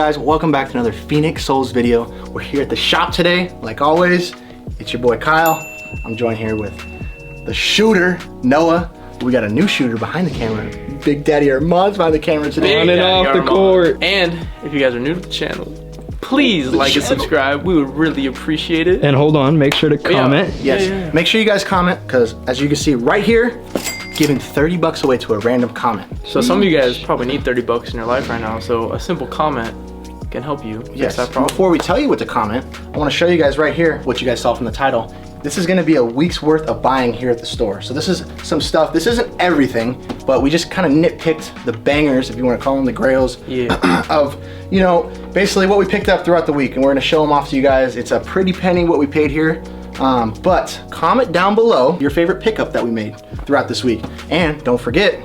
Guys, welcome back to another Phoenix Souls video. We're here at the shop today, like always. It's your boy Kyle. I'm joined here with the shooter, Noah. We got a new shooter behind the camera. Big Daddy Armand's behind the camera today. On and off the court. And if you guys are new to the channel, please like and subscribe. We would really appreciate it. And hold on, make sure to comment. Yes, make sure you guys comment, because as you can see right here, giving 30 bucks away to a random comment. So some of you guys probably need 30 bucks in your life right now, so a simple comment can help you fix that problem. Before we tell you what to comment, I want to show you guys right here what you guys saw from the title. This is going to be a week's worth of buying here at the store. So this is some stuff. This isn't everything, but we just kind of nitpicked the bangers, if you want to call them, the grails, of, you know, basically what we picked up throughout the week, and we're going to show them off to you guys. It's a pretty penny what we paid here. But comment down below your favorite pickup that we made throughout this week. And don't forget,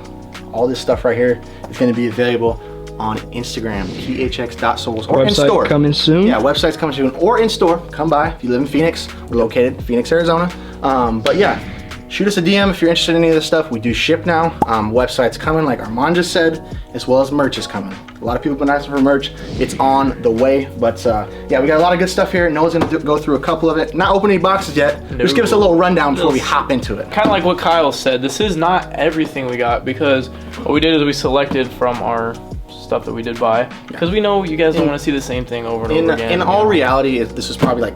all this stuff right here is going to be available on Instagram, khx.souls, or in store. Coming soon. Yeah, website's coming soon, or in store. Come by if you live in Phoenix. We're located in Phoenix, Arizona. But yeah, shoot us a DM if you're interested in any of this stuff. We do ship now. Website's coming, like Armand just said, as well as merch is coming. A lot of people have been asking for merch. It's on the way. But yeah, we got a lot of good stuff here. Noah's gonna go through a couple of it. Not opening boxes yet. No. Just give us a little rundown before we hop into it. Kind of like what Kyle said. This is not everything we got, because what we did is we selected from our stuff that we did buy, because we know you guys don't want to see the same thing over and over again. In all reality, this is probably like,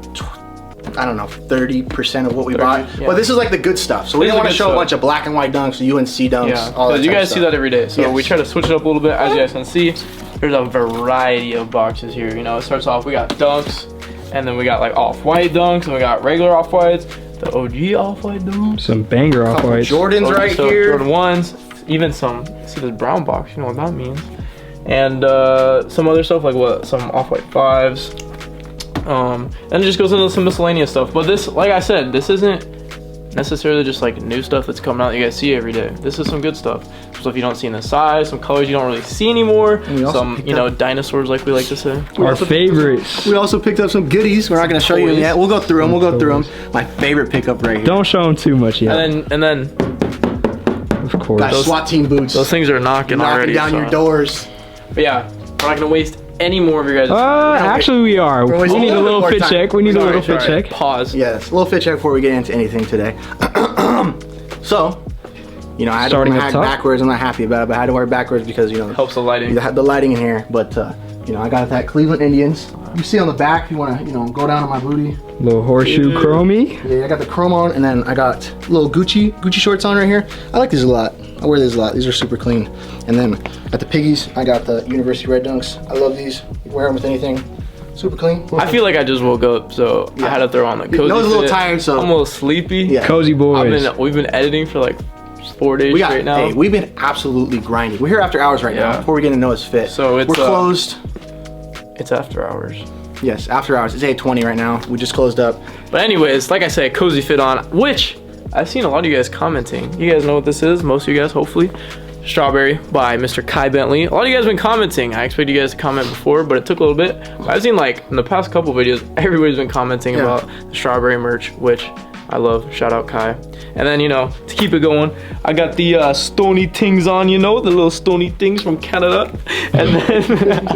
I don't know, 30% of what we bought. Yeah. But this is like the good stuff. So we don't want to show a bunch of black and white dunks, UNC dunks, all that. You guys see that every day. So we try to switch it up a little bit. As you guys can see, there's a variety of boxes here. You know, it starts off, we got dunks, and then we got like off-white dunks, and we got regular off-whites, the OG off-white dunks, some banger off-whites, Jordans right here, Jordan 1s, even some, see this brown box, you know what that means. And some other stuff, like some off-white 5s. And it just goes into some miscellaneous stuff. But this, like I said, this isn't necessarily just like new stuff that's coming out that you guys see every day. This is some good stuff. Some stuff you don't see in the size, some colors you don't really see anymore. Some, you know, dinosaurs, like we like to say. Our favorites. We also picked up some goodies. We're not going to show you them yet. We'll go through them. We'll go through them. My favorite pickup right here. Don't show them too much yet. And then of course, got SWAT team boots. Those things are knocking already. Knocking down your doors. But yeah, we're not gonna waste any more of your guys'. Actually, we are. We need a little fit check. We need a little fit check. Pause. Yes, a little fit check before we get into anything today. So, you know, I had to wear my hat backwards. I'm not happy about it, but I had to wear it backwards because, you know, helps the lighting. The lighting in here. But you know, I got that Cleveland Indians. You see on the back, if you want to, you know, go down on my booty. Little horseshoe chromey. Yeah, I got the chrome on, and then I got little Gucci shorts on right here. I like these a lot. I wear these a lot. These are super clean. And then at the Piggies, I got the University Red Dunks. I love these. You wear them with anything. Super clean. I feel like I just woke up, so I had to throw on the cozy. I was a little tired, so I'm a little sleepy. Yeah. Cozy boys. We've been editing for like 4 days straight now. Hey, we've been absolutely grinding. We're here after hours right now. Before we get into Noah's fit, so we're closed. It's after hours. Yes, after hours. It's 8:20 right now. We just closed up. But anyways, like I said, cozy fit on, which I've seen a lot of you guys commenting. You guys know what this is, most of you guys, hopefully. Strawberry by Mr. Kai Bentley. A lot of you guys have been commenting. I expected you guys to comment before, but it took a little bit. I've seen, like, in the past couple videos, everybody's been commenting about the strawberry merch, which I love. Shout out Kai. And then, you know, to keep it going, I got the stony things on, you know, the little stony things from Canada. And then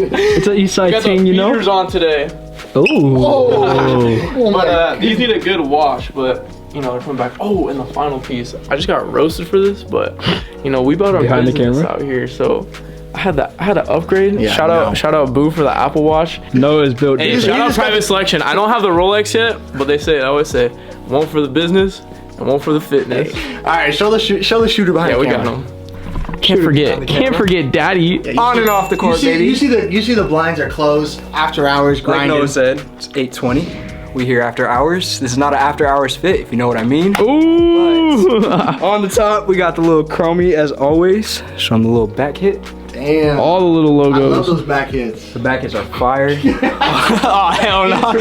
it's an east side thing, you know. Got the on today. Oh. But these need a good wash, but you know, they're coming back. Oh, and the final piece. I just got roasted for this, but you know, we bought our business out here, so I had to upgrade. Yeah, shout out Boo for the Apple Watch. Noah's built. Hey, shout out Private Selection. I don't have the Rolex yet, but I always say one for the business and one for the fitness. Hey. All right, show the shooter behind. Yeah, we got him. Can't forget Daddy. Yeah, on and off the court, baby. You see the blinds are closed. After hours grinding. Like Noah said, it's 8:20. We here after hours. This is not an after hours fit, if you know what I mean. Ooh! But on the top, we got the little chromey as always. Showing the little back hit. Damn. All the little logos. I love those back hits. The back hits are fire. Oh, hell no.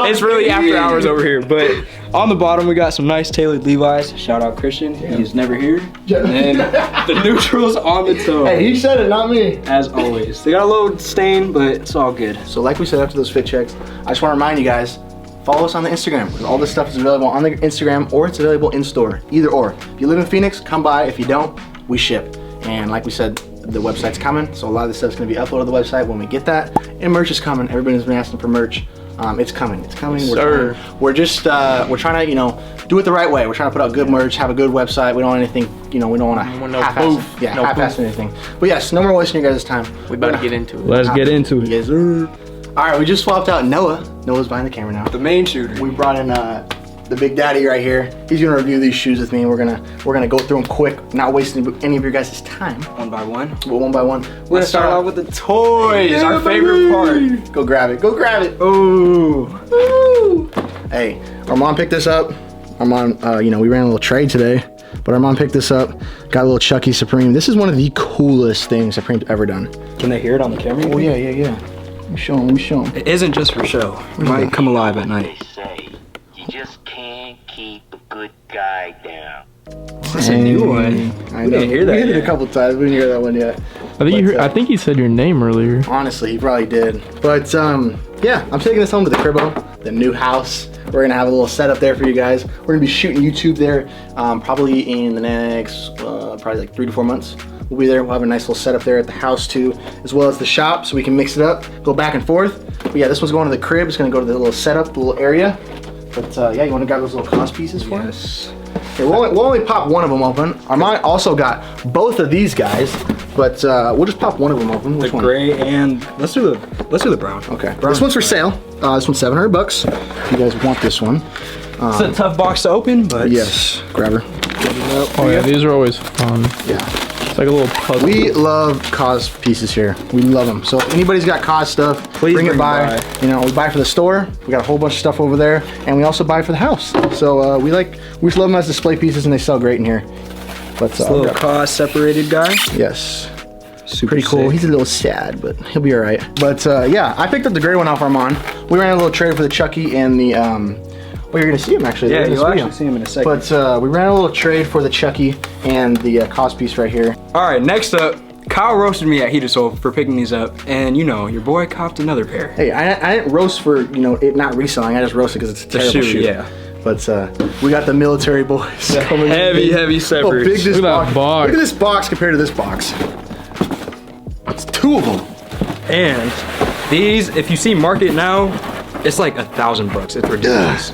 It's really after hours over here. But on the bottom, we got some nice tailored Levi's. Shout out Christian. Yeah. He's never here. And the neutrals on the toe. Hey, he said it, not me. As always. They got a little stain, but it's all good. So like we said after those fit checks, I just want to remind you guys, follow us on the Instagram, because all this stuff is available on the Instagram, or it's available in store. Either or. If you live in Phoenix, come by. If you don't, we ship. And like we said, the website's coming. So a lot of this stuff's gonna be uploaded to the website when we get that. And merch is coming. Everybody's been asking for merch. It's coming. It's coming. We're just we're trying to, you know, do it the right way. We're trying to put out good merch, have a good website. We don't want anything, you know, we don't want to half-ass anything. But yes, no more wasting your guys' time. We about to get into it. Let's get into it. Yes, sir. All right, we just swapped out Noah. Noah's behind the camera now. The main shooter. We brought in the big daddy right here. He's gonna review these shoes with me. We're gonna go through them quick, not wasting any of your guys' time. One by one. Well, one by one. We're gonna start off with the toys. Our favorite part. Go grab it. Go grab it. Ooh. Woo. Hey, our mom picked this up. Our mom, you know, we ran a little trade today, but our mom picked this up. Got a little Chucky Supreme. This is one of the coolest things Supreme's ever done. Can they hear it on the camera? Oh yeah. Let me show him. It isn't just for show. It might come alive at night. They say you just can't keep a good guy down. That's a new one. I We know. didn't hear that We hit it yet. a couple times. We didn't hear that one yet. I think he said your name earlier. Honestly, he probably did. But yeah, I'm taking this home to the cribbo, the new house. We're gonna have a little setup there for you guys. We're gonna be shooting YouTube there probably in the next probably like 3 to 4 months. We'll be there. We'll have a nice little setup there at the house too, as well as the shop, so we can mix it up, go back and forth. But yeah, this one's going to the crib. It's gonna go to the little setup, the little area. But yeah, you wanna grab those little KAWS pieces for us? Okay, we'll only pop one of them open. Armand also got both of these guys, but we'll just pop one of them open. Which The one? gray and let's do the brown. Okay. This one's for sale. This one's $700. If you guys want this one. It's a tough box to open, but Yes. Grab her. Oh yeah, these are always fun. Yeah. It's like a little puzzle. We love KAWS pieces here. We love them. So if anybody's got KAWS stuff, Please bring it bring by. it by. You know, we buy for the store. We got a whole bunch of stuff over there, and we also buy for the house. So we just love them as display pieces, and they sell great in here. But this little KAWS separated guy. yes. Super Pretty cool. sick. He's a little sad, but he'll be all right. But yeah, I picked up the gray one off Armand. We ran a little trade for the Chucky and the well, you're gonna see him actually. Yeah, in this you'll video. actually see him in a second. But we ran a little trade for the Chucky and the KAWS piece right here. All right, next up, Kyle roasted me at Heat of Soul for picking these up, and you know, your boy copped another pair. Hey, I didn't roast for, you know, it not reselling. I just roasted because it's a terrible shoe. Yeah. But we got the military boys coming in. Heavy Oh, separates. big this Look at box. that box. Look at this box compared to this box. It's 2 of them. And these, if you see market now, it's like $1,000. It's ridiculous.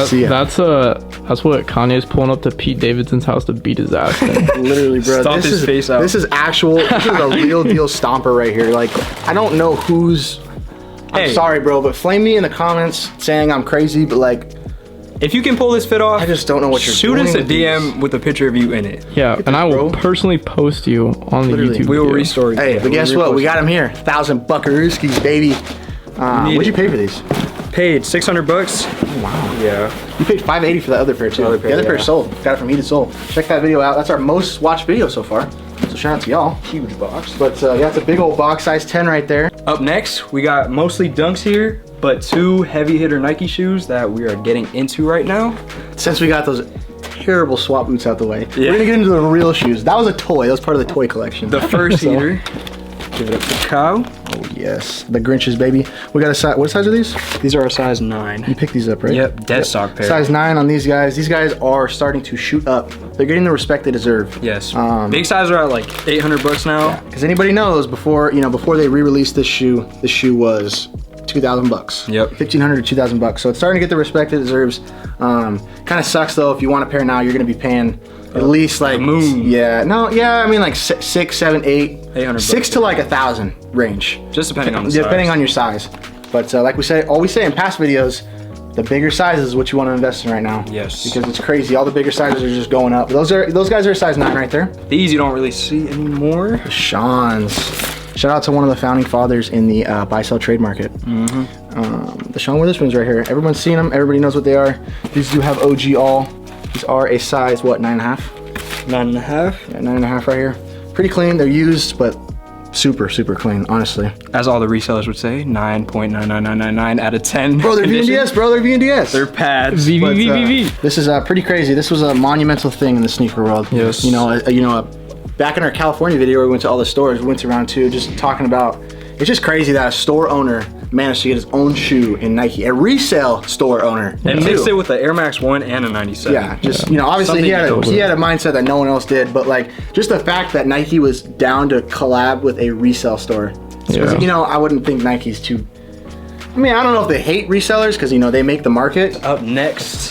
See ya. That's what Kanye's pulling up to Pete Davidson's house to beat his ass. Literally, bro. Stomp his face out. This is actual. This is a real deal stomper right here. Like, I don't know who's. I'm Hey. sorry, bro, but flame me in the comments saying I'm crazy. But like, If you can pull this fit off, I just don't know what you're shoot doing us a with DM with a picture of you in it. Yeah, and I will bro. personally post you on the Literally. YouTube We will video. restore it. hey, Yeah, but guess we'll what? We repost got him here. 1,000 buckarooskies, baby. need What'd you it. pay for these? it. Paid $600. Wow. Yeah. You paid $580 for that other pair too. Other pair, the other pair yeah. sold. Got it from Heated Soul. Check that video out. That's our most watched video so far. So shout out to y'all. Huge box. But yeah, it's a big old box, size 10 right there. Up next, we got mostly dunks here, but 2 heavy hitter Nike shoes that we are getting into right now. Since we got those terrible swap boots out the way, Yeah. we're gonna get into the real shoes. That was a toy. That was part of the toy collection. The first So- heater. Give it up to Kyle. Oh yes, the Grinches, baby. We got a size. What size are these? These are a size 9. You picked these up, right? Yep, dead stock pair. Size 9 on these guys. These guys are starting to shoot up. They're getting the respect they deserve. Yes. Big size are at like $800 now. Because anybody knows, before they re-released this shoe was $2,000. Yep. $1,500 to $2,000. So it's starting to get the respect it deserves. Kind of sucks though. If you want a pair now, you're gonna be paying at least like moon. Yeah. No. Yeah. I mean like 6, 7, 8, 800 6 to like 1,000 range. Just depending on the size. Depending on your size. But like we say, always say in past videos, the bigger sizes is what you want to invest in right now. Yes. Because it's crazy. All the bigger sizes are just going up. Those guys are a size 9 right there. These you don't really see anymore. Sean's. Shout out to one of the founding fathers in the buy-sell trade market. The Sean Witherspoons right here. Everyone's seen them. Everybody knows what they are. These do have OG all. These are a size, what, 9.5? 9.5. Yeah, 9.5 right here. Pretty clean. They're used, but super, super clean, honestly. As all the resellers would say, 9.99999 out of 10. Bro, they're condition. VNDS, bro. They're VNDS. They're pads. VVVVV. This is pretty crazy. This was a monumental thing in the sneaker world. Yes. Back in our California video where we went to all the stores, we went around too, just talking about, it's just crazy that a store owner managed to get his own shoe in Nike, a resale store owner. And mixed it with the Air Max 1 and a 97. Yeah, just, you know, obviously he had a mindset that no one else did, but like, just the fact that Nike was down to collab with a resale store. Yeah. You know, I wouldn't think Nike's too, I mean, I don't know if they hate resellers, because, you know, they make the market. Up next,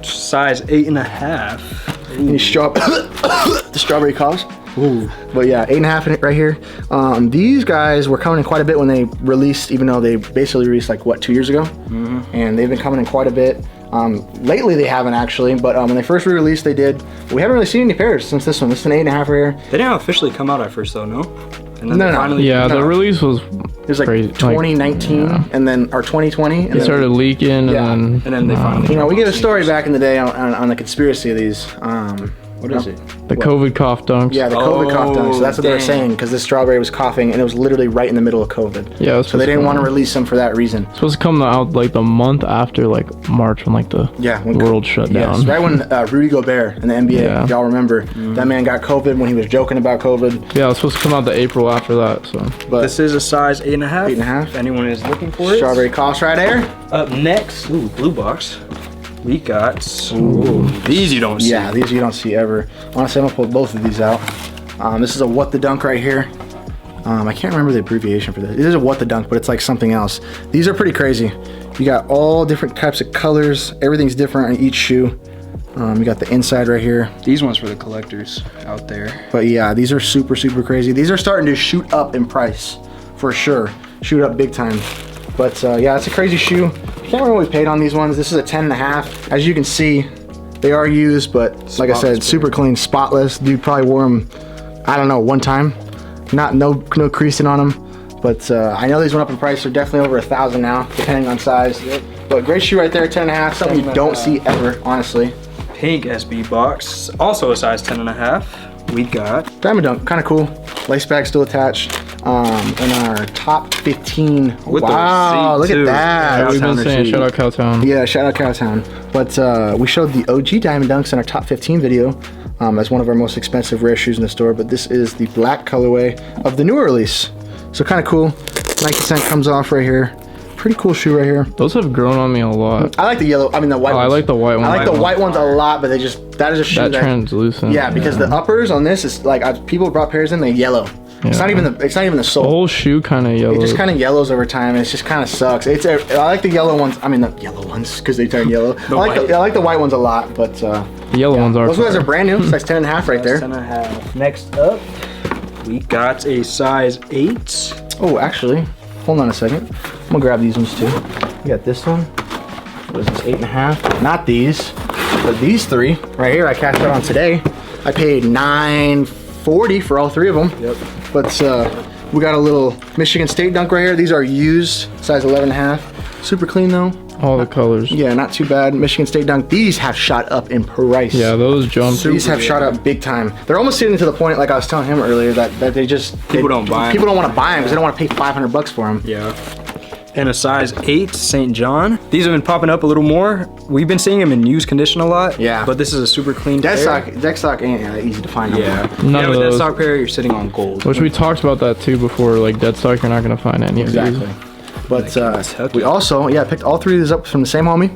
size 8.5. Any the strawberry KAWS. Ooh. But yeah, 8.5 in it right here. These guys were coming in quite a bit when they released, even though they basically released like what, 2 years ago? And they've been coming in quite a bit. Lately they haven't actually, but when they first re-released they did. We haven't really seen any pairs since this one. This is an 8.5 right here. They didn't officially come out at first though, no? And then No. finally The release was It was like crazy. 2019 and then, or 2020. And It started leaking Yeah. and then they finally. you know, we did a story back in the day on the conspiracy of these. What is it? the COVID cough dunks. Yeah, the COVID cough dunks. So that's what they were dang. saying, because this strawberry was coughing and it was literally right in the middle of COVID. Yeah, it was So they didn't want to release them for that reason. supposed to come out like the month after like March when like the When world shut Yes, down. right when Rudy Gobert in the NBA, Yeah. if y'all remember, that man got COVID when he was joking about COVID. Yeah, it was supposed to come out the April after that. So But This is a size 8.5. 8.5. If anyone is looking for it. strawberry KAWS right there. Up next, ooh, blue box. We got these you don't see. Yeah, these you don't see ever. Honestly, I'm gonna pull both of these out. This is a What the Dunk right here. I can't remember the abbreviation for this. It is a What the Dunk, but it's like something else. These are pretty crazy. You got all different types of colors. Everything's different on each shoe. You got the inside right here. These ones for the collectors out there. But yeah, these are super, super crazy. These are starting to shoot up in price, for sure. Shoot up big time. But yeah, it's a crazy shoe. I can't remember what we paid on these ones. This is a 10.5. As you can see, they are used, but like I said, super clean, spotless. Dude probably wore them, I don't know, one time. No creasing on them. But I know these went up in price. They're definitely over 1,000 now, depending on size. But great shoe right there, 10.5. Something you don't see ever, honestly. Pink SB box, also a size 10.5. We got Diamond Dunk, kind of cool. Lace bag still attached. In our top 15. With the wow, look receipt, at too. that. we've been Cowtown saying receipt. shout out Cowtown. Yeah, shout out Cowtown. But we showed the OG Diamond Dunks in our top 15 video as one of our most expensive rare shoes in the store. But this is the black colorway of the newer release. So kind of cool. 90% comes off right here. Pretty cool shoe right here. Those have grown on me a lot. I like the yellow. I mean the white. Oh, ones. I like the white one. I like the white ones a lot, but that is a shoe That translucent. Yeah, because the uppers on this is like people brought pairs in, they yellow. It's not even the The sole. whole shoe kind of yellow. It just kind of yellows over time, and it just kind of sucks. I like the yellow ones. I mean the yellow ones because they turn yellow. I like the white ones a lot, but The yellow ones are. those guys are brand new. Size 10.5 right there. 10.5. Next up, we got a size 8. Oh, actually, hold on a second. I'm gonna grab these ones too. We got this one. What is this? 8.5. Not these, but these three right here. I cashed out on today. I paid $9.40 for all three of them. Yep. But we got a little Michigan State Dunk right here. These are used, size 11.5. Super clean though. all the colors. Yeah, not too bad. Michigan State Dunk. These have shot up in price. Yeah, those jumped. These have shot up big time. They're almost getting to the point, like I was telling him earlier, that they just People don't buy 'em. People don't want to buy them because they don't want to pay $500 for them. Yeah. And a size 8 St. John. These have been popping up a little more. We've been seeing them in used condition a lot. Yeah. But this is a super clean Dead pair. stock ain't easy to find. Yeah. None yeah, of with those. that stock pair, you're sitting on gold. Which we talked about that too before. Like dead stock, you're not gonna find any of Exactly. these. But Kentucky. we also, picked all three of these up from the same homie.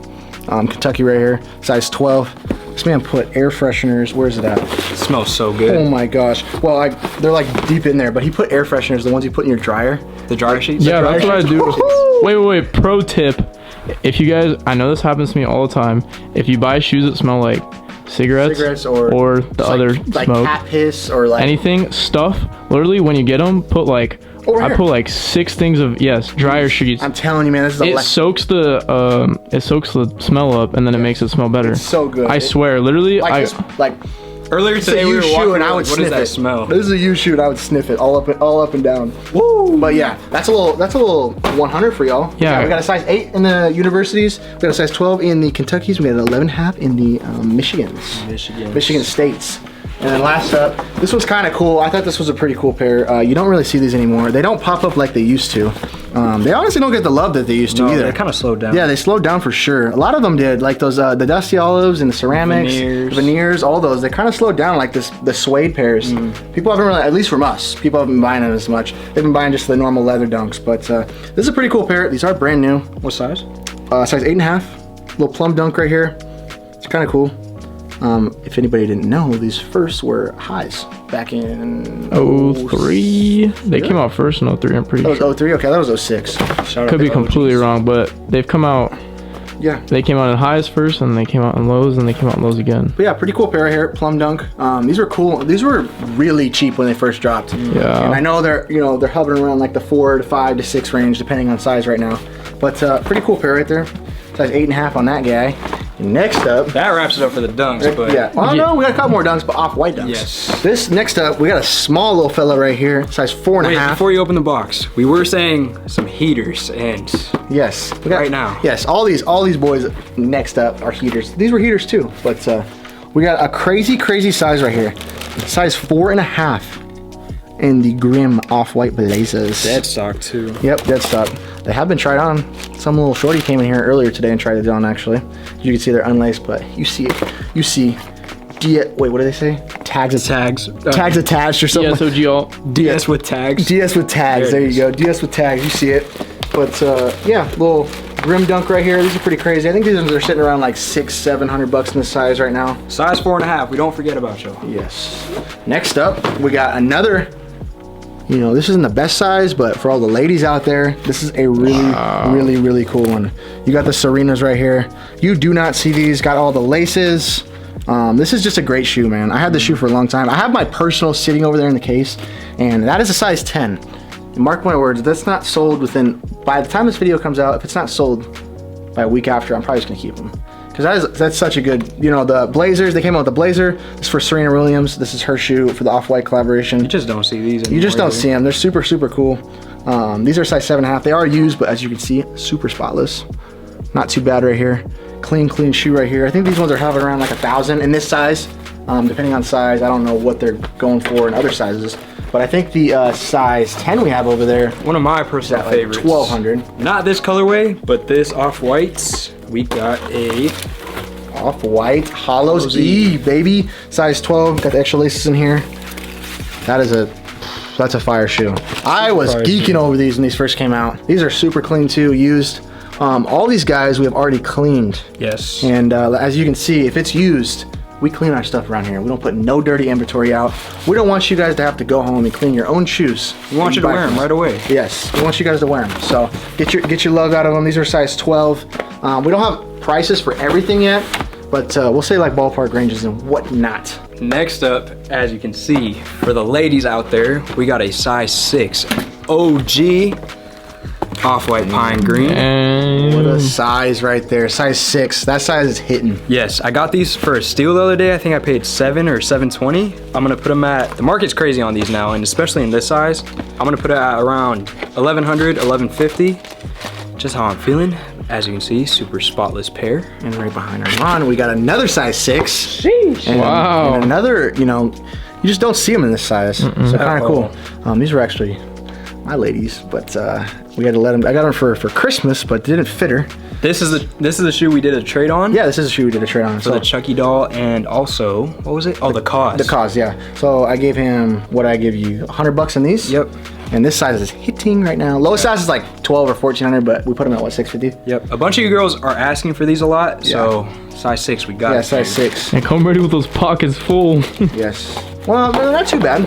Kentucky right here, size 12. This man put air fresheners. Where's it at? It smells so good. Oh my gosh. Well, they're like deep in there, but he put air fresheners, the ones you put in your dryer. The dryer sheets? Yeah, that's what I do. Woo-hoo! Wait. Pro tip: if you guys, I know this happens to me all the time. If you buy shoes that smell like cigarettes or the other like smoke, cat piss or like anything, stuff. Literally, when you get them, put like Over I here. put like 6 things of dryer sheets. I'm telling you, man, this is It soaks the smell up, and then it makes it smell better. It's so good. I swear, literally, like Earlier it's a today we were used walking shoe and I around, would what sniff does that it. smell? This is a used shoe and I would sniff it all up and down. Woo! But yeah, that's a little 100 for y'all. Yeah. We got a size 8 in the universities. We got a size 12 in the Kentuckys. We got an 11.5 in the Michigan States. And then last up, this one's kind of cool. I thought this was a pretty cool pair. You don't really see these anymore. They don't pop up like they used to. They honestly don't get the love that they used to either. They kind of slowed down. Yeah, they slowed down for sure. A lot of them did, like those the dusty olives and the ceramics, veneers, all those. They kind of slowed down, like the suede pairs. People haven't really, at least from us, people haven't been buying them as much. They've been buying just the normal leather dunks. But this is a pretty cool pair. These are brand new. What size? Size 8.5. Little plum dunk right here. It's kind of cool. If anybody didn't know, these first were highs back in 03. They came out first in 03, I'm pretty sure. That was 03? Okay, that was 06. Could be completely wrong, but they've come out. Yeah. They came out in highs first, and they came out in lows, and they came out in lows again. But yeah, pretty cool pair here, plum dunk. These were cool. These were really cheap when they first dropped. Yeah. And I know they're they're hovering around like the 4 to 5 to 6 range, depending on size right now. But pretty cool pair right there. Size 8.5 on that guy. Next up, that wraps it up for the dunks, but yeah. Well, no, we got a couple more dunks, but off-white dunks. Yes. This next up, we got a small little fella right here, size 4.5. Wait, before you open the box, we were saying some heaters, and yes, we got, right now. Yes, all these boys next up are heaters. These were heaters too, but we got a crazy size right here, size 4.5. In the Grim off-white blazers. Dead stock too. Yep, dead stock. They have been tried on. Some little shorty came in here earlier today and tried it on actually. You can see they're unlaced, but you see it. You see, wait, what do they say? Tags attached or something. DSOG DS with tags. DS with tags, there you go. DS with tags, you see it. But yeah, little Grim dunk right here. These are pretty crazy. I think these ones are sitting around like $600-700 in this size right now. Size 4.5, we don't forget about y'all. Yes. Next up, we got another. This isn't the best size, but for all the ladies out there, this is a really cool one. You got the Serenas right here. You do not see these. Got all the laces. This is just a great shoe, man. I had this shoe for a long time. I have my personal sitting over there in the case, and that is a size 10. And mark my words, that's not sold by the time this video comes out, if it's not sold by a week after, I'm probably just gonna keep them. Because that's such a good, the Blazers, they came out with the Blazer. This is for Serena Williams. This is her shoe for the Off-White collaboration. You just don't see these anymore. You just don't see them. They're super cool. These are size 7.5. They are used, but as you can see, super spotless. Not too bad right here. Clean shoe right here. I think these ones are hovering around like 1,000 in this size. Depending on size, I don't know what they're going for in other sizes. But I think the size 10 we have over there. One of my personal favorites. 1,200. Not this colorway, but this Off-Whites. We got a Off-White Hollows E, baby. Size 12. Got the extra laces in here. That's a fire shoe. I was geeking over these when these first came out. These are super clean too, used. All these guys we have already cleaned. Yes. And as you can see, if it's used, we clean our stuff around here. We don't put no dirty inventory out. We don't want you guys to have to go home and clean your own shoes. We want you to wear them right away. Yes, we want you guys to wear them. So get your love out of them. These are size 12. We don't have prices for everything yet, but we'll say like ballpark ranges and whatnot. Next up, as you can see, for the ladies out there, we got a size 6 OG Off-White Pine Green. What a size right there. Size 6. That size is hitting. Yes, I got these for a steal the other day. I think I paid $7 or $7.20. I'm gonna put them at, the market's crazy on these now, and especially in this size, I'm gonna put it at around $1,100, $1,150. Just how I'm feeling. As you can see, super spotless pair. And right behind our Ron, we got another size 6. Sheesh. Wow. And another, you just don't see them in this size. So kind of cool. These were actually my ladies, but we had to let them. I got them for Christmas, but didn't fit her. This is the shoe we did a trade on. Yeah, this is a shoe we did a trade on. For the Chucky doll, and also what was it? Oh, the KAWS. The KAWS, yeah. So I gave him what I give you, $100 in these. Yep. And this size is hitting right now. Lowest size is like 12 or 1400, but we put them at what, 650? Yep. A bunch of you girls are asking for these a lot, so size 6 we got. Yeah, size 6. And come ready with those pockets full. Yes. Well, they're not too bad.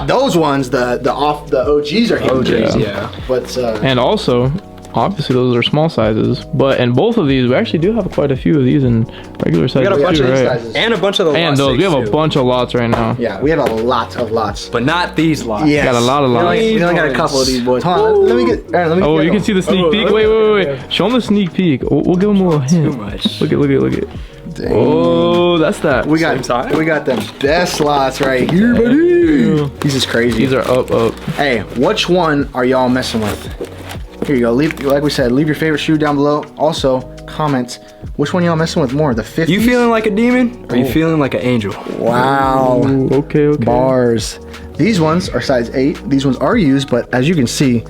Those ones, the OGs are hitting. OGs, yeah. But and also, obviously those are small sizes, but in both of these we actually do have quite a few of these in regular sizes. We got a bunch too, of right? sizes. And a bunch of the and those, we have a bunch of lots right now. Yeah, we have a lot of lots. But not these lots. Yeah, got a lot of lots. We only got a couple of these boys. Hold on, let me get. Aaron, let me Oh, get you can see the sneak peek. Wait. Show them the sneak peek. We'll give them a little hint. Too much. Look at. Dang. Oh, that's that. We got the best lots right here, buddy. These is crazy. These are up. Hey, which one are y'all messing with? Here you go. Like we said, leave your favorite shoe down below. Also, comment which one y'all messing with more, the 50s? You feeling like a demon, or you feeling like an angel? Wow. Ooh, okay. Bars. These ones are size 8. These ones are used, but as you can see,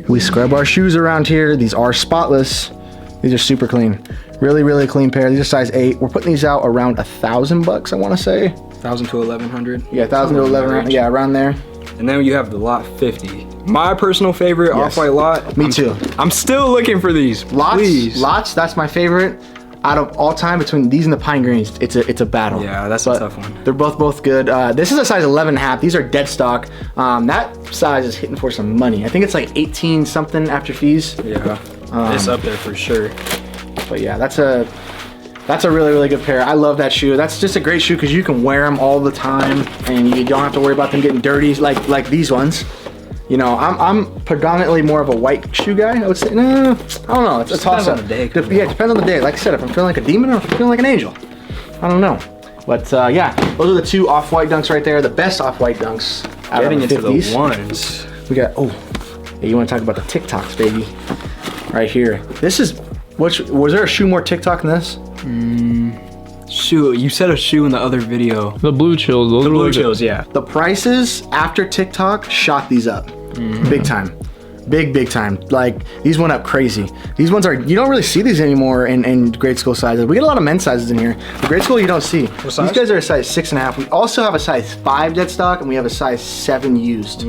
we scrub our shoes around here. These are spotless. These are super clean. Really, really clean pair. These are size 8. We're putting these out around $1,000, I want to say. 1,000 to 1,100. Yeah, 1,000 to 11. Yeah, around there. And then you have the lot 50. My personal favorite off-white lot. Me too. I'm still looking for these. Lots. Please. Lots. That's my favorite. Out of all time, between these and the pine greens, it's a battle. Yeah, that's a tough one. They're both good. This is a size 11.5. These are dead stock. That size is hitting for some money. I think it's like 18 something after fees. Yeah, it's up there for sure. But yeah, that's a really, really good pair. I love that shoe. That's just a great shoe because you can wear them all the time and you don't have to worry about them getting dirty like these ones. You know, I'm predominantly more of a white shoe guy. I would say, no, I don't know. It's a toss up. Depends on the day. Yeah, it depends on the day. Like I said, if I'm feeling like a demon or if I'm feeling like an angel. I don't know. But yeah, those are the 2 off-white dunks right there. The best off-white dunks out Getting of the into 50s. the ones. We got, yeah, you want to talk about the TikToks, baby. Right here. This is, was there a shoe more TikTok than this? Shoe, you said a shoe in the other video. The blue chills. Those The are blue really good. chills, yeah. The prices after TikTok shot these up. Big time. Big time. Like, these went up crazy. These ones are, you don't really see these anymore in grade school sizes. We get a lot of men's sizes in here. The grade school you don't see. What size? These guys are a size 6.5. We also have a size 5 dead stock and we have a size 7 used.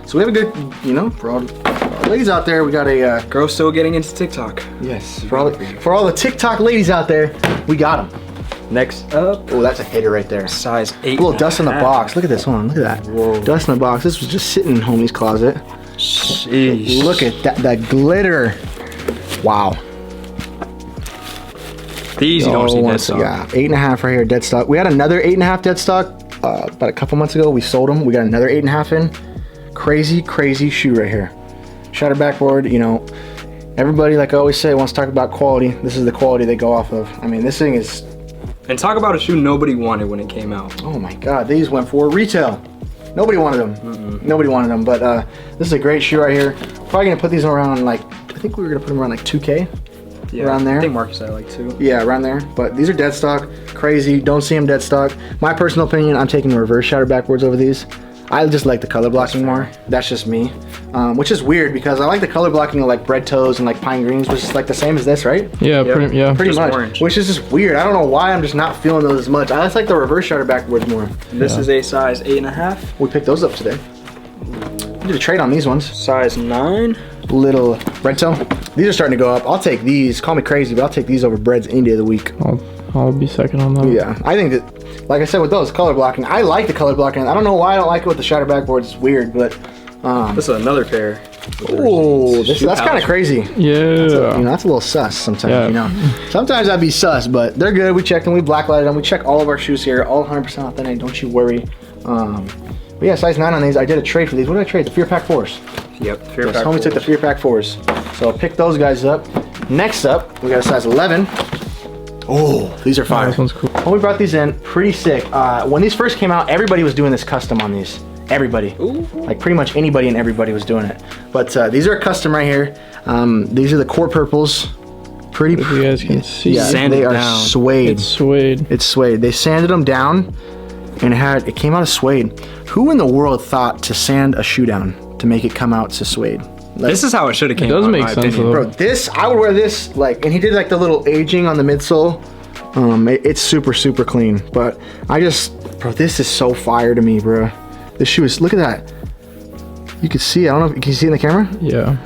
So we have a good, you know, for all the ladies out there, we got a, Girls still getting into TikTok. yes, for all the TikTok ladies out there, we got them. Next up, Oh, that's a hitter right there. size 8. A little dust in the box. Look at this one. Look at that. Whoa. Dust in the box. This was just sitting in homie's closet. Sheesh. Look at that glitter. Wow. These you don't see dead stock. Yeah, 8.5 right here, dead stock. We had another 8.5 dead stock about a couple months ago. We sold them. We got another 8.5 in. Crazy shoe right here. Shatter backboard, you know, everybody, like I always say, wants to talk about quality. This is the quality they go off of. I mean, this thing is, And talk about a shoe nobody wanted when it came out. oh my God, these went for retail. Nobody wanted them. Nobody wanted them, but this is a great shoe right here. Probably gonna put these around like, I think we were gonna put them around like 2K. Yeah, Around there. I think Marcus had like 2. Yeah, around there. But these are dead stock. Crazy. Don't see them dead stock. My personal opinion, I'm taking the reverse shatter backwards over these. I just like the color blocking more. That's just me. Which is weird because I like the color blocking of like bread toes and like pine greens, which is like the same as this, right? Yeah, Yep. Pretty Just much. orange. Which is just weird. I don't know why I'm just not feeling those as much. I just like the reverse shatter backwards more. This is a size 8.5. We picked those up today. We did a trade on these ones. Size 9. Little red toe. These are starting to go up. I'll take these. Call me crazy, but I'll take these over breads any day of the week. I'll be second on that. Yeah, I think that, like I said with those, color blocking, I like the color blocking. I don't know why I don't like it with the shatter backboards. It's weird, but This is another pair. oh, that's kind of pouch. crazy. Yeah. You know, that's a little sus sometimes, Yeah. you know. Sometimes I'd be sus, but they're good. We checked them, we blacklighted them. We check all of our shoes here, all 100% authentic, don't you worry. But yeah, size 9 on these. I did a trade for these. What did I trade? The Fear Pack 4s. Yep. Fear Yes, Pack homie took the 4s. Fear Pack 4s. So I'll pick those guys up. Next up, we got a size 11. Oh, these are fire. This one's cool. When we brought these in, pretty sick. When these first came out, everybody was doing this custom on these. Everybody. Like pretty much anybody and everybody was doing it. But these are custom right here. These are the core purples. Pretty. If you guys can see, Yeah, Sanded they are down. suede. it's suede. It's suede. They sanded them down, and it came out of suede. Who in the world thought to sand a shoe down to make it come out to suede? This is how it should have came does out, in make my sense, opinion. though. Bro, this, I would wear this, like, and he did like the little aging on the midsole. It's super clean, but bro, this is so fire to me, bro. This shoe is, look at that. You can see, I don't know if you can see in the camera? Yeah.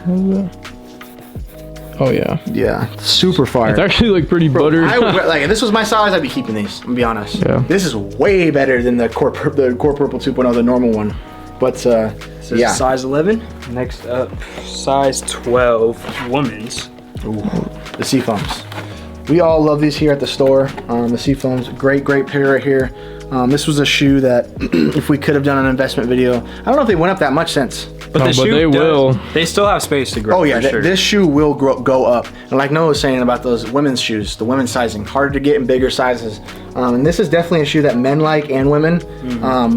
Oh yeah. Yeah, super fire. It's actually like pretty buttered. I would wear, like, if this was my size, I'd be keeping these, I'm gonna be honest. Yeah. This is way better than the core purple 2.0, the normal one. But, This is yeah. size 11. Next up, size 12, women's. The Seafoams. We all love these here at the store. The Seafoams, great pair right here. This was a shoe that if we could have done an investment video, I don't know if they went up that much since. But No, the but shoe they will. They still have space to grow. Oh yeah, for sure. this shoe will go up. And like Noah was saying about those women's shoes, the women's sizing, harder to get in bigger sizes. And this is definitely a shoe that men like and women.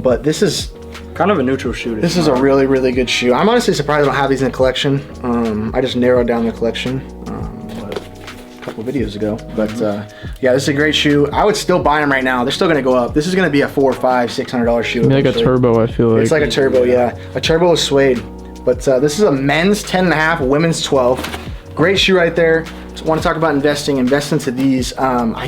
But this is kind of a neutral shoe. This is a really good shoe. I'm honestly surprised I don't have these in the collection. I just narrowed down the collection. But couple videos ago. But yeah, this is a great shoe. I would still buy them right now. They're still gonna go up. This is gonna be a $400, $500, $600 shoe. Maybe like a turbo, I feel like. It's like a turbo, yeah. A turbo is suede. But this is a men's 10.5, women's 12. Great shoe right there. Just want to talk about investing. Invest into these. I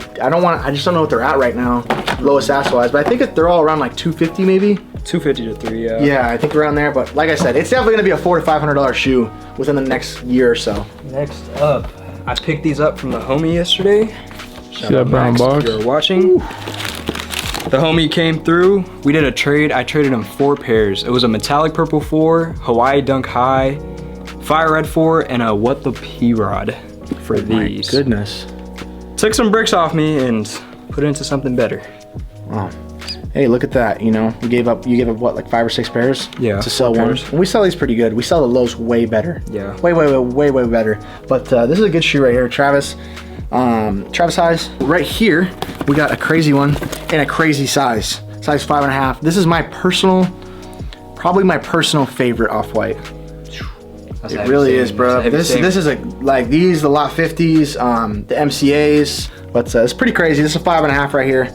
just don't know what they're at right now, lowest ass wise. But I think they're all around like 250 maybe. 250 to 3, yeah. Yeah, I think around there. But like I said, it's definitely gonna be a $400 to $500 shoe within the next year or so. Next up, I picked these up from the homie yesterday. See that brown box? If you're watching. Ooh. The homie came through. We did a trade. I traded him 4 pairs. It was a metallic purple 4, Hawaii Dunk High, Fire Red 4, and a What the P-Rod for these. My goodness. Took some bricks off me and put it into something better. Wow. Hey, look at that. You know, you gave up what, like 5 or 6 pairs? Yeah. To sell one. And we sell these pretty good. We sell the lows way better. Yeah. Way better. But this is a good shoe right here, Travis. Travis size. Right here, we got a crazy one in a crazy size. Size 5.5. This is probably my personal favorite off-white. It really is, bro. This is like these, the lot 50s, the MCAs. But it's pretty crazy. This is a 5.5 right here.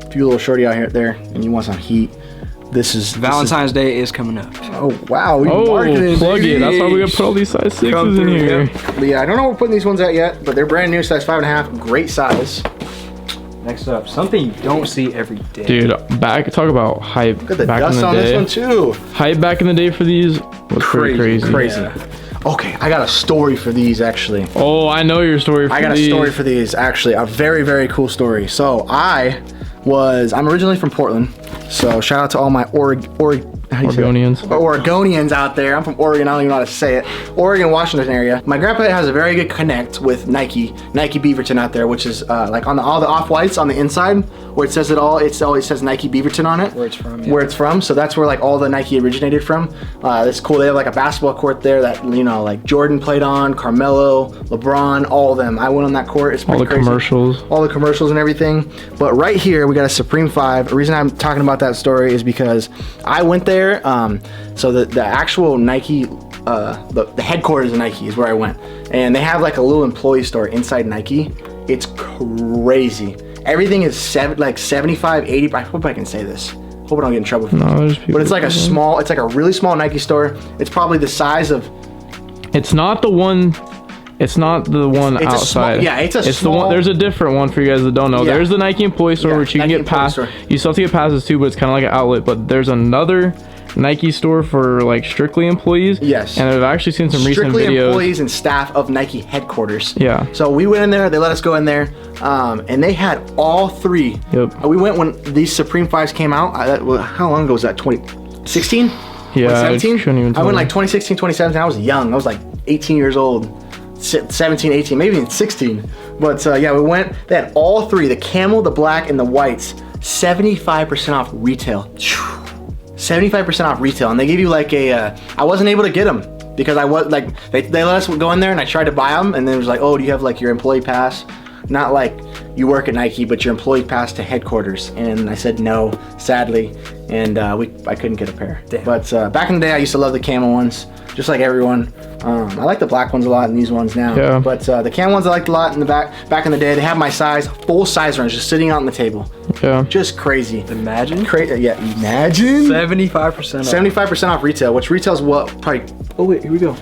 If you're a little shorty out here there and you want some heat, Valentine's Day is coming up. Oh wow, we marketed, plug it. That's why we gotta put all these size 6s in here. But yeah, I don't know where we're putting these ones at yet, but they're brand new, size 5.5, great size. Next up, something you don't see every day. Dude, talk about hype. Look at the back dust in the on day. this one too. Hype back in the day for these was pretty crazy. Yeah. Okay, I got a story for these actually. Oh, I know your story for these. I got a story for these actually, a very, very cool story. So I'm originally from Portland, so shout out to all my Oregonians out there. I'm from Oregon, I don't even know how to say it. Oregon, Washington area. My grandpa has a very good connect with Nike Beaverton out there, which is like on all the off-whites on the inside, where it says it always says Nike Beaverton on it. Where it's from, yeah. Where it's from, so that's where like all the Nike originated from. That's cool. They have like a basketball court there that, you know, like Jordan played on, Carmelo, LeBron, all of them. I went on that court. It's pretty crazy. All the commercials and everything. But right here, we got a Supreme 5. The reason I'm talking about that story is because I went there. So the actual Nike, the headquarters of Nike is where I went, and they have like a little employee store inside Nike. It's crazy. Everything is 75, 80. I hope I can say this. Hope I don't get in trouble for this. But it's like it's like a really small Nike store. It's probably the size of. It's not the one. It's not the one outside. It's the one. There's a different one for you guys that don't know. Yeah. There's the Nike employee store, which you can get past. You still have to get passes too, but it's kind of like an outlet. But there's another Nike store for like strictly employees. Yes. And I've actually seen some recent videos. Strictly employees and staff of Nike headquarters. Yeah. So we went in there. They let us go in there, and they had all 3. Yep. We went when these Supreme 5s came out. How long ago was that? 2016? Yeah. 2017? I went like 2016, 2017. I was young. I was like 18 years old. 17, 18, maybe even 16. But yeah, we went. They had all 3: the camel, the black, and the whites. 75% off retail. 75% off retail, and they give you like a. I wasn't able to get them because I was like they let us go in there, and I tried to buy them, and then it was like, oh, do you have like your employee pass? Not like you work at Nike, but your employee pass to headquarters. And I said no, sadly, and I couldn't get a pair. Damn. But back in the day, I used to love the camel ones, just like everyone. I like the black ones a lot and these ones now. Yeah. But the cam ones I liked a lot in the back in the day. They have my size, full size runs just sitting out on the table. Yeah. Just crazy. Imagine. Yeah, imagine. 75% off. 75% off retail, which retails what? Probably. Oh wait, here we go.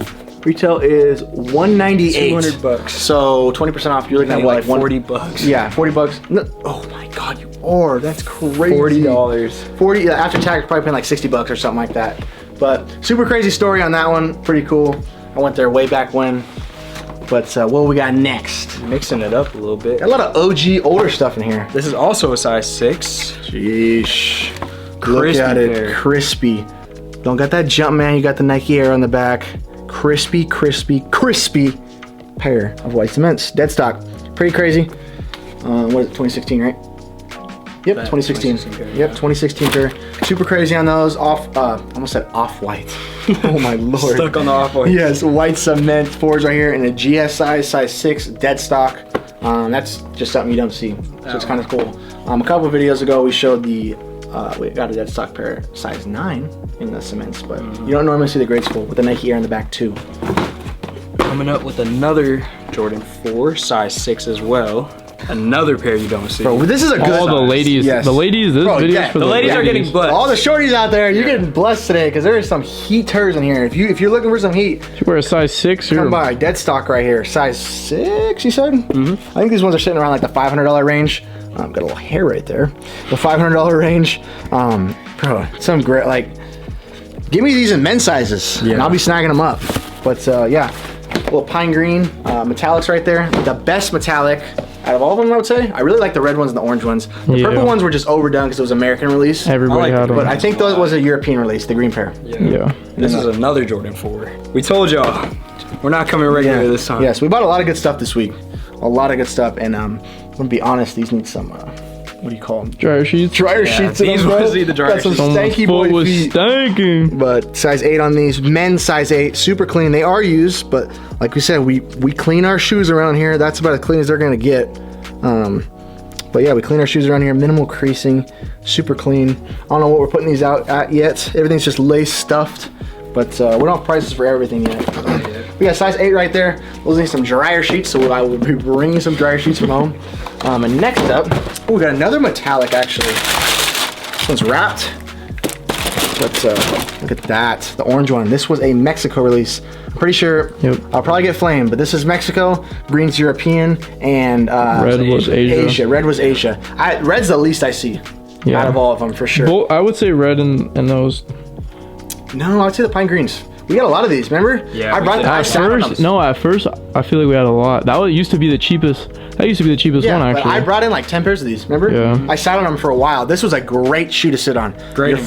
Retail is $198. $200. So 20% off. You're looking at what, like $40. Yeah, $40. No, oh my God, you are. That's crazy. $40. 40 after tax, probably paying like $60 or something like that. But super crazy story on that one. Pretty cool. I went there way back when. But what we got next? Mixing it up a little bit. Got a lot of OG older stuff in here. This is also a size 6. Sheesh. Crispy Look at it, pair. crispy. Don't got that jump, man. You got the Nike Air on the back. Crispy, crispy, crispy pair of white cements. Dead stock. Pretty crazy. What is it, 2016, right? Yep, 2016. Yep, 2016 pair. Super crazy on those. Almost said off-white. Oh my Lord. Stuck on the off-white. Yes, white cement 4s right here in a GS size 6, dead stock. That's just something you don't see. So it's kind of cool. A couple of videos ago, we showed we got a dead stock pair size 9 in the cements, but you don't normally see the grade school with the Nike Air in the back too. Coming up with another Jordan 4, size 6 as well. Another pair you don't see. Bro, this is a good All the size. ladies, Yes. this video yeah, is for the ladies are getting blessed. All the shorties out there, you're getting blessed today because there is some heaters in here. If you're looking for some heat, You wear a size 6, come you're by. Dead stock right here, size 6. You said? Mm-hmm. I think these ones are sitting around like the $500 range. Got a little hair right there. The $500 range. Bro, some great like. Give me these in men's sizes, and I'll be snagging them up. But yeah, little pine green metallics right there. The best metallic out of all of them, I would say. I really like the red ones and the orange ones. The purple ones were just overdone because it was American release. everybody had them. But I think that was a European release, the green pair. Yeah. This is another Jordan 4. We told y'all, we're not coming regular this time. Yes, we bought a lot of good stuff this week. A lot of good stuff, and I'm gonna be honest, these need some. What do you call them? Dryer sheets. Dryer sheets. In these them, bro. ones need the dryer Got some sheets. stanky Foot boy was feet. stanking. But size 8 on these. Men's size 8, super clean. They are used, but like we said, we clean our shoes around here. That's about as clean as they're gonna get. But yeah, we clean our shoes around here. Minimal creasing, super clean. I don't know what we're putting these out at yet. Everything's just lace stuffed, but we don't have prices for everything yet. We got size 8 right there. Those need some dryer sheets, so I will be bringing some dryer sheets from home. And next up, we got another metallic actually. This one's wrapped. But look at that, the orange one. This was a Mexico release. I'm pretty sure I'll probably get flamed, but this is Mexico, green's European, and Red was Asia. Red was Asia. Red's the least I see out of all of them for sure. Well, I would say red in those. No, I would say the pine greens. We got a lot of these, remember? Yeah, I brought At first, I feel like we had a lot. That used to be the cheapest. That used to be the cheapest one, actually. But I brought in like 10 pairs of these, remember? Yeah. I sat on them for a while. This was a great shoe to sit on. Great.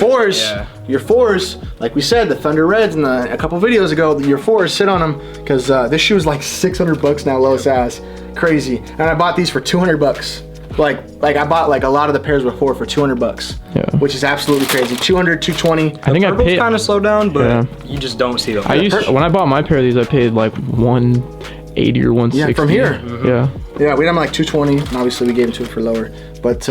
Your fours, like we said, the Thunder Reds and a couple videos ago, your fours, sit on them because this shoe is like $600 now, lowest ass. Crazy. And I bought these for $200. Like I bought like a lot of the pairs before for $200. Yeah. Which is absolutely crazy. 200, 220. I think I paid. kind of slowed down, but you just don't see them. When I bought my pair of these, I paid like 180 or 160. Yeah, from here. Yeah. Yeah, we had them like 220, and obviously we gave them to it for lower. But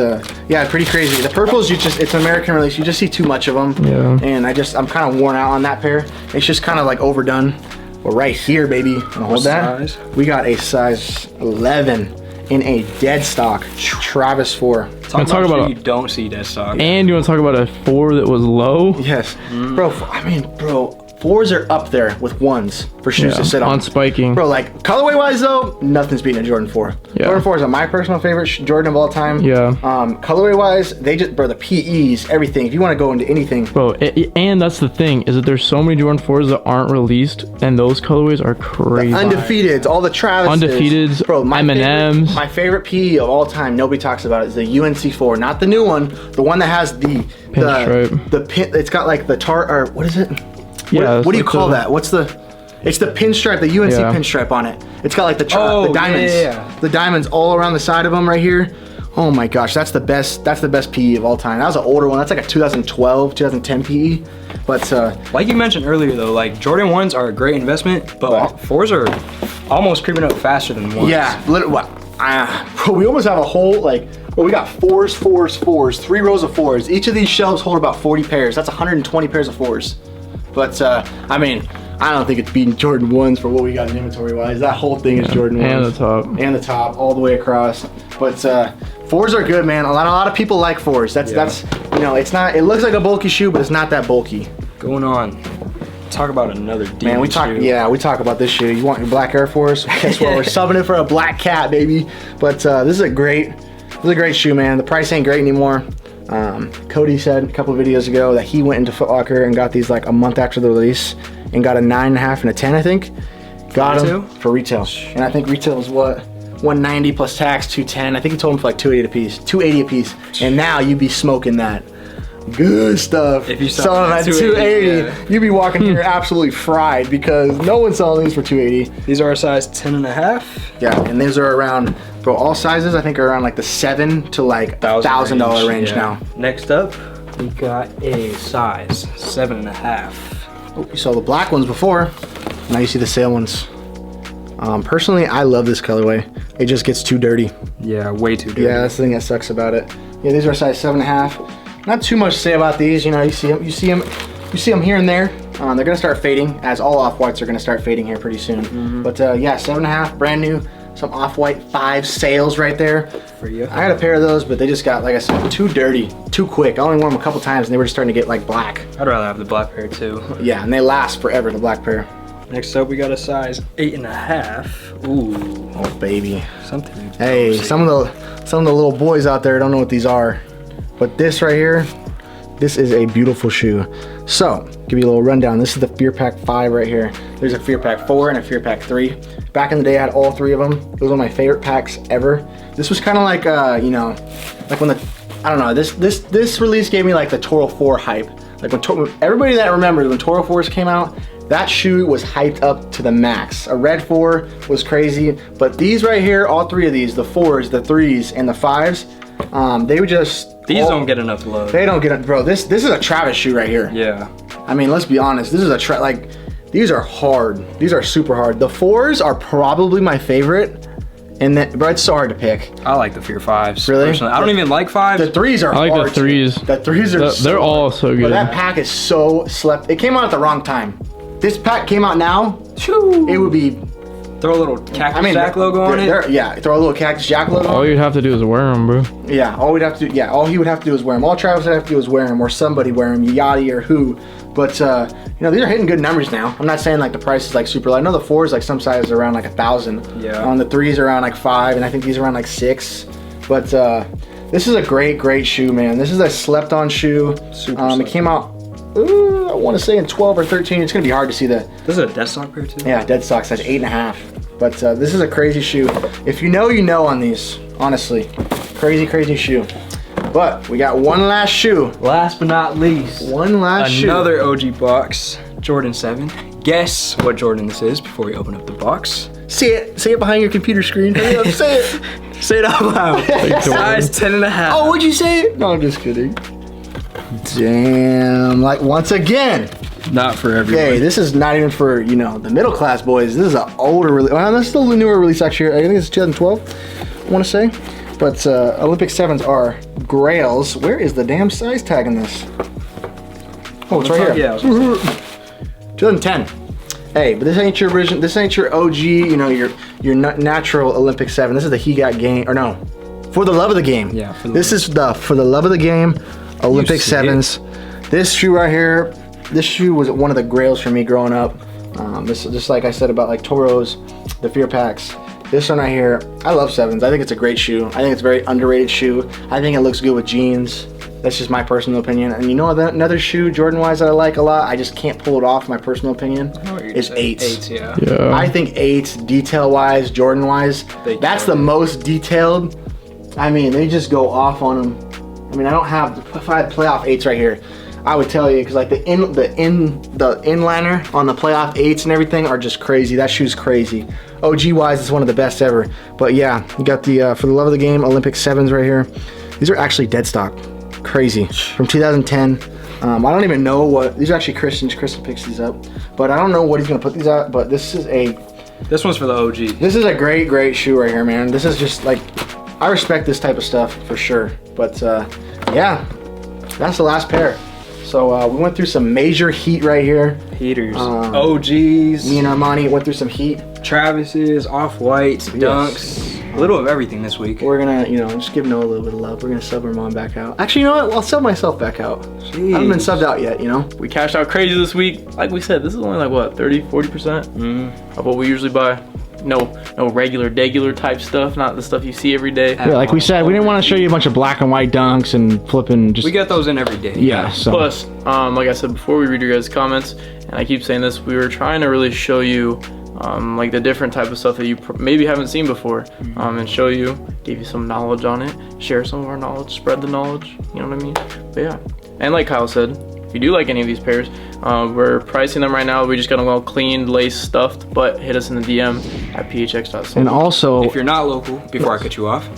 yeah, pretty crazy. The purples, it's an American release. You just see too much of them. Yeah. And I'm kind of worn out on that pair. It's just kind of like overdone. But right here, baby, hold that. Size? We got a size 11 in a dead stock Travis 4. Talk about you don't see dead stock. And you want to talk about a 4 that was low? Yes, bro. I mean, bro, 4s are up there with 1s for shoes to sit on. On spiking. Bro, like colorway wise though, nothing's beating a Jordan 4. Yeah. Jordan 4 is my personal favorite Jordan of all time. Yeah. Colorway wise, the PEs, everything. If you want to go into anything. Bro, and that's the thing, is that there's so many Jordan 4s that aren't released, and those colorways are crazy. Undefeateds, all the Travises. Undefeateds, bro, M&Ms. My favorite PE of all time, nobody talks about it, is the UNC 4. Not the new one, the one that has the Pinstripe. the pin. It's got like the or what is it? Yeah. What do you call that? It's the pinstripe, the UNC pinstripe on it. It's got like the diamonds. The diamonds all around the side of them right here. Oh my gosh, that's the best PE of all time. That was an older one. That's like a 2012, 2010 PE. But like you mentioned earlier though, like Jordan 1s are a great investment, but 4s are almost creeping up faster than 1s. yeah, bro, we almost have a whole we got 4s, 3 rows of 4s. Each of these shelves hold about 40 pairs. That's 120 pairs of 4s. But I mean, I don't think it's beating Jordan 1s for what we got in inventory wise. That whole thing is Jordan 1s. And the top. And the top, all the way across. But 4s are good, man. A lot of people like 4s. That's it's not. It looks like a bulky shoe, but it's not that bulky. Going on. Talk about another demon Man, we talk about this shoe. You want your black Air Force? Guess what? We're subbing it for a black cat, baby. But this is a great shoe, man. The price ain't great anymore. Cody said a couple of videos ago that he went into Foot Locker and got these like a month after the release and got a 9.5 and a 10, I think. Got them for retail. And I think retail is what? 190 plus tax, 210. I think he told him for like 280 a piece. And now you'd be smoking that. Good stuff. If you sell them at 280, you'd be walking here absolutely fried because no one's selling these for 280. These are a size 10.5. Yeah, and these are around, bro, all sizes I think are around like the $7 to like $1,000 range now. Next up, we got a size 7.5. Oh, you saw the black ones before. Now you see the sale ones. Personally, I love this colorway. It just gets too dirty. Yeah, way too dirty. Yeah, that's the thing that sucks about it. Yeah, these are size 7.5. Not too much to say about these. You know, you see them You see them here and there. They're gonna start fading, as all off-whites are gonna start fading here pretty soon. But yeah, 7.5, brand new. Some off-white 5 sales right there. For you. I had a pair of those, but they just got, like I said, too dirty, too quick. I only wore them a couple times and they were just starting to get like black. I'd rather have the black pair too. Yeah, and they last forever, the black pair. Next up, we got a size 8.5. Ooh, Oh baby. something. Hey, some of the little boys out there don't know what these are, but this right here, this is a beautiful shoe. So, give you a little rundown. This is the Fear Pack 5 right here. There's a Fear Pack 4 and a Fear Pack 3. Back in the day, I had all 3 of them. It was one of my favorite packs ever. This was kind of like, you know, like when I don't know, this release gave me like the Toro 4 hype. Like when everybody that remembers when Toro 4s came out, that shoe was hyped up to the max. A red 4 was crazy, but these right here, all 3 of these, the 4s, the 3s, and the 5s, they would just... These don't get enough love. They don't get it, bro. This is a Travis shoe right here. Yeah. I mean, let's be honest. This is a like, these are hard. These are super hard. The 4s are probably my favorite, and then, bro, it's so hard to pick. I like the Fear 5s. Really? Personally. I don't even like 5s. The 3s are I like hard. the 3s. The 3s are. They're all so good. Bro, that pack is so slept. It came out at the wrong time. This pack came out now. It would be. Throw a little Cactus Jack logo on it. Yeah, throw a little Cactus Jack logo. All you'd have to do is wear them, bro. Yeah, all we'd have to do. Yeah, all he would have to do is wear them. All Travis would have to do is wear them, or somebody wear them, Yachty or who. But you know, these are hitting good numbers now. I'm not saying like the price is like super low. I know the 4s, like some sizes are around like 1,000. Yeah. On the 3s are around like 5, and I think these are around like 6. But this is a great shoe, man. This is a slept-on shoe. It came out. I want to say in 12 or 13. It's gonna be hard to see the. This is a dead stock pair too. Yeah, dead stock size 8.5. But this is a crazy shoe. If you know, you know on these. Honestly, crazy shoe. But we got one last shoe. Last but not least, One last shoe. another OG box, Jordan 7. Guess what Jordan this is before we open up the box. Say it behind your computer screen. Hurry up, say it. Say it out loud. Size 10.5. Oh, would you say it? No, I'm just kidding. Damn, like once again. Not for everyone. Okay, this is not even for, you know, the middle class boys. This is an older release. Well, this is still a newer release actually. I think it's 2012, I want to say. But Olympic 7s are grails. Where is the damn size tag in this? Oh, it's right here. Yeah. 2010. Hey, but this ain't your original. This ain't your OG. You know, your natural Olympic 7. This is the He Got Game, or no, For the Love of the Game. Yeah. This is the For the Love of the Game Olympic 7s. This shoe right here. This shoe was one of the grails for me growing up. This just like I said about like Toros, the Fear Packs. This one right here, I love 7s. I think it's a great shoe. I think it's a very underrated shoe. I think it looks good with jeans. That's just my personal opinion. And you know another shoe Jordan-wise that I like a lot, I just can't pull it off, my personal opinion, is 8s. 8s, yeah. Yeah. I think 8s, detail-wise, Jordan-wise, that's the most detailed. I mean, they just go off on them. I mean, I don't have, if I had playoff 8s right here, I would tell you, because like the inliner on the playoff 8s and everything are just crazy. That shoe's crazy. OG wise, it's one of the best ever. But yeah, you got the For the Love of the Game Olympic 7s right here. These are actually dead stock. Crazy. From 2010. I don't even know what, these are actually Christian picks these up. But I don't know what he's gonna put these at, but this This one's for the OG. This is a great shoe right here, man. This is just like, I respect this type of stuff for sure. But yeah, that's the last pair. So we went through some major heat right here. Heaters. OGs. Me and Armani went through some heat. Travis's, Off-Whites, Dunks. A little of everything this week. We're gonna, you know, just give Noah a little bit of love. We're gonna sub Armand back out. Actually, you know what? I'll sub myself back out. Jeez. I haven't been subbed out yet, you know? We cashed out crazy this week. Like we said, this is only like what, 30-40% of what we usually buy. No regular type stuff, not the stuff you see every day. Yeah, like we said, we didn't want to show you a bunch of black and white dunks and flipping just. We get those in every day. Yeah, so. Plus, like I said before, we read your guys' comments, and I keep saying this, we were trying to really show you like the different type of stuff that you maybe haven't seen before, and show you, give you some knowledge on it, share some of our knowledge, spread the knowledge, you know what I mean? But yeah, and like Kyle said, if you do like any of these pairs, we're pricing them right now. We just got them all cleaned, laced, stuffed, but hit us in the DM at phx.com. And also, if you're not local, before I cut you off,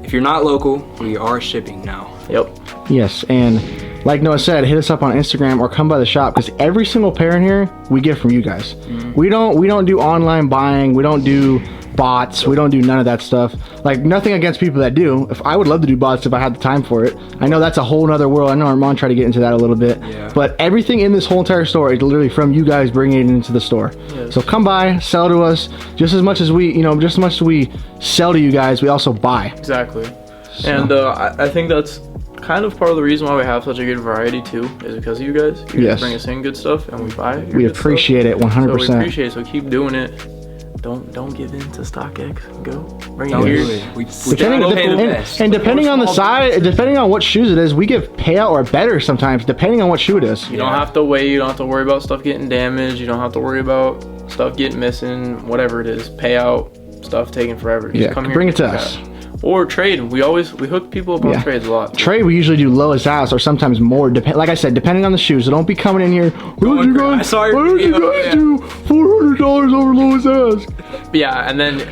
if you're not local, we are shipping now. Yep. yes, and like Noah said, hit us up on Instagram or come by the shop, because every single pair in here we get from you guys. We don't do online buying. We don't do bots. We don't do none of that stuff. Like, nothing against people that do. If I would love to do bots if I had the time for it. I know that's a whole nother world. I know Armand tried to get into that a little bit. Yeah. But everything in this whole entire store is literally from you guys bringing it into the store. Yes. So come by, sell to us. Just as much as we, just as much as we sell to you guys, we also buy. Exactly. And I think that's kind of part of the reason why we have such a good variety too, is because of you guys. You guys bring us in good stuff and we buy it. We appreciate it 100%. So we appreciate it, so keep doing it. Don't give in to StockX. Go bring it here. Depending on the size, depending on what shoes it is, we give payout or better sometimes, depending on what shoe it is. You don't have to wait. You don't have to worry about stuff getting damaged. You don't have to worry about stuff getting missing. Whatever it is, payout, stuff taking forever. Just come here bring it to us. Or trade. We hook people up on trades a lot. Trade, we usually do lowest house or sometimes more. Like I said, depending on the shoes. So don't be coming in here. Why don't you guys do $400 over lowest ask? Yeah, and then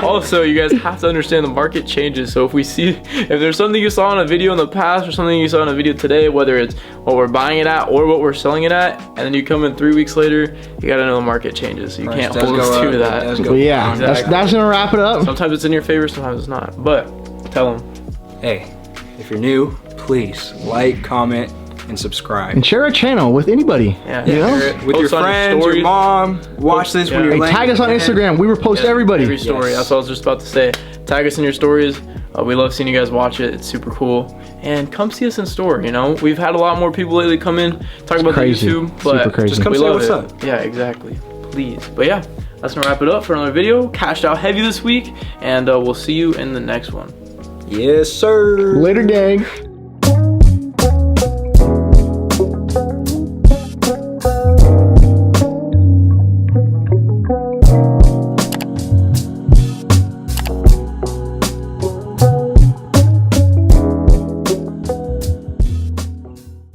also you guys have to understand the market changes. So if there's something you saw in a video in the past or something you saw in a video today, whether it's what we're buying it at or what we're selling it at, and then you come in 3 weeks later, you gotta know the market changes. So you can't hold us to that. But yeah, that's gonna wrap it up. Sometimes it's in your favor, sometimes it's not. But tell them. Hey, if you're new, please like, comment, and subscribe. And share our channel with anybody. Yeah. You know? With your friends, your mom. Watch this when you're laying. Tag us on Instagram. We repost everybody. Every story. That's what I was just about to say. Tag us in your stories. We love seeing you guys watch it. It's super cool. And come see us in store. We've had a lot more people lately come in talk about the YouTube, but super crazy. Just come say what's up. Yeah, exactly. Please. But yeah, that's gonna wrap it up for another video. Cashed out heavy this week, and we'll see you in the next one. Yes, sir. Later, gang.